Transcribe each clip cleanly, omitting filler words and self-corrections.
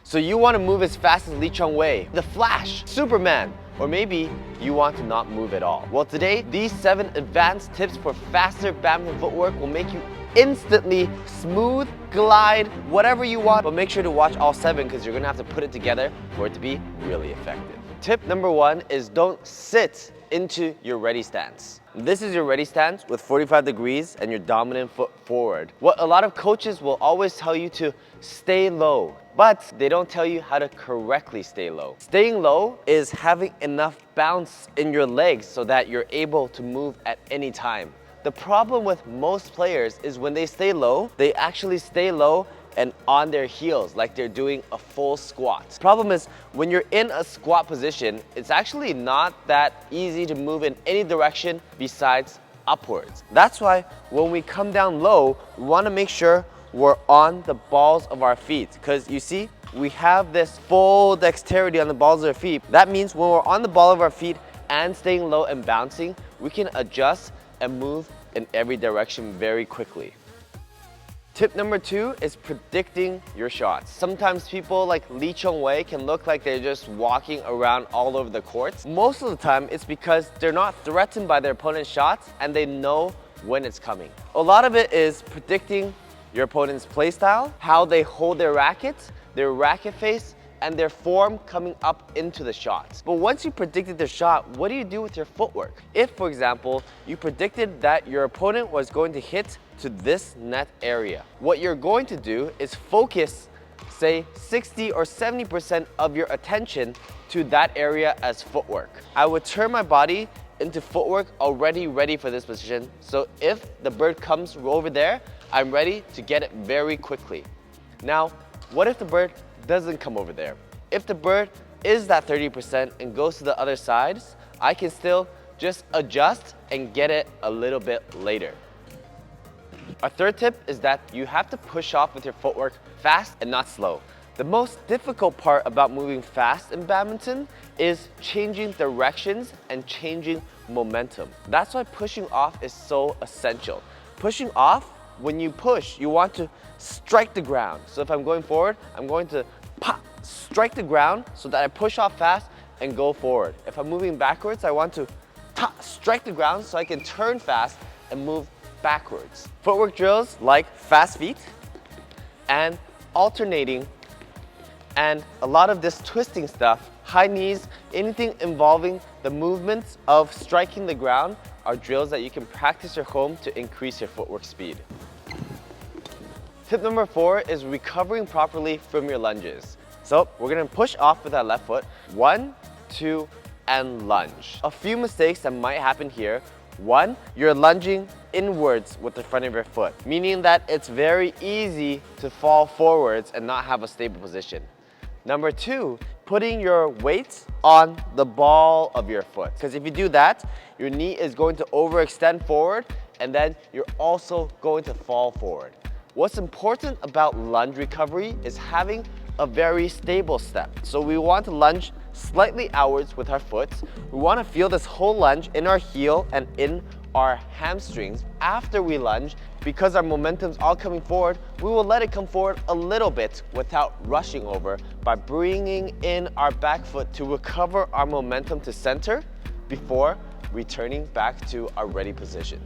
So you want to move as fast as Lee Chong-wei, the Flash, Superman, or maybe you want to not move at all. Well, today, these 7 advanced tips for faster badminton footwork will make you instantly smooth, glide, whatever you want, but make sure to watch all 7 because you're gonna have to put it together for it to be really effective. Tip number 1 is don't sit into your ready stance. This is your ready stance with 45 degrees and your dominant foot forward. What a lot of coaches will always tell you to stay low, but they don't tell you how to correctly stay low. Staying low is having enough bounce in your legs so that you're able to move at any time. The problem with most players is when they stay low, they actually stay low and on their heels like they're doing a full squat. Problem is, when you're in a squat position, it's actually not that easy to move in any direction besides upwards. That's why when we come down low, we want to make sure we're on the balls of our feet, because you see, we have this full dexterity on the balls of our feet. That means when we're on the ball of our feet and staying low and bouncing, we can adjust and move in every direction very quickly. Tip number 2 is predicting your shots. Sometimes people like Lee Chong-wei can look like they're just walking around all over the courts. Most of the time, it's because they're not threatened by their opponent's shots and they know when it's coming. A lot of it is predicting your opponent's play style, how they hold their rackets, their racket face, and their form coming up into the shots. But once you predicted their shot, what do you do with your footwork? If, for example, you predicted that your opponent was going to hit to this net area, what you're going to do is focus, say, 60 or 70% of your attention to that area as footwork. I would turn my body into footwork already ready for this position, so if the bird comes over there, I'm ready to get it very quickly. Now, what if the bird doesn't come over there? If the bird is that 30% and goes to the other sides, I can still just adjust and get it a little bit later. Our third tip is that you have to push off with your footwork fast and not slow. The most difficult part about moving fast in badminton is changing directions and changing momentum. That's why pushing off is so essential. Pushing off, when you push, you want to strike the ground. So if I'm going forward, I'm going to pop, strike the ground so that I push off fast and go forward. If I'm moving backwards, I want to strike the ground so I can turn fast and move backwards. Footwork drills like fast feet and alternating and a lot of this twisting stuff, high knees, anything involving the movements of striking the ground are drills that you can practice at home to increase your footwork speed. Tip number 4 is recovering properly from your lunges. So we're gonna push off with our left foot. 1, 2, and lunge. A few mistakes that might happen here. 1, you're lunging inwards with the front of your foot, meaning that it's very easy to fall forwards and not have a stable position. Number 2, putting your weight on the ball of your foot. Because if you do that, your knee is going to overextend forward and then you're also going to fall forward. What's important about lunge recovery is having a very stable step. So we want to lunge slightly outwards with our foot. We want to feel this whole lunge in our heel and in our hamstrings. After we lunge, because our momentum's all coming forward, we will let it come forward a little bit without rushing over by bringing in our back foot to recover our momentum to center before returning back to our ready position.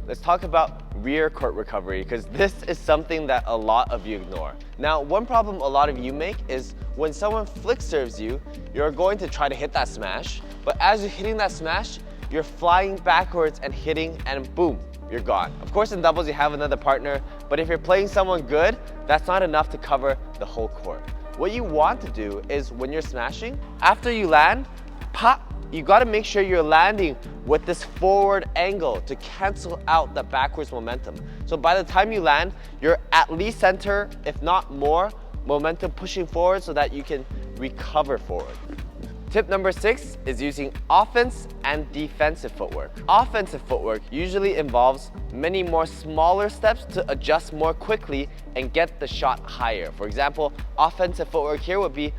Let's talk about rear court recovery, because this is something that a lot of you ignore. Now, one problem a lot of you make is when someone flick serves you, you're going to try to hit that smash, but as you're hitting that smash, you're flying backwards and hitting, and boom, you're gone. Of course, in doubles, you have another partner, but if you're playing someone good, that's not enough to cover the whole court. What you want to do is when you're smashing, after you land, pop, you gotta make sure you're landing with this forward angle to cancel out the backwards momentum. So by the time you land, you're at least center, if not more, momentum pushing forward so that you can recover forward. Tip number 6 is using offense and defensive footwork. Offensive footwork usually involves many more smaller steps to adjust more quickly and get the shot higher. For example, offensive footwork here would be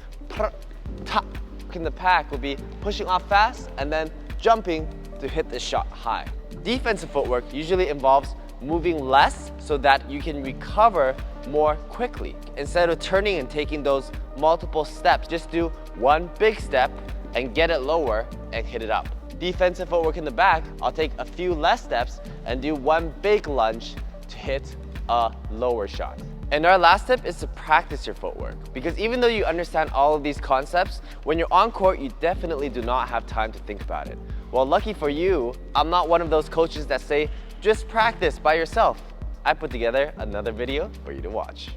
in the pack would be pushing off fast and then jumping to hit the shot high. Defensive footwork usually involves moving less so that you can recover more quickly. Instead of turning and taking those multiple steps, just do one big step and get it lower and hit it up. Defensive footwork in the back, I'll take a few less steps and do one big lunge to hit a lower shot. And our last tip is to practice your footwork, because even though you understand all of these concepts, when you're on court, you definitely do not have time to think about it. Well, lucky for you, I'm not one of those coaches that say, just practice by yourself. I put together another video for you to watch.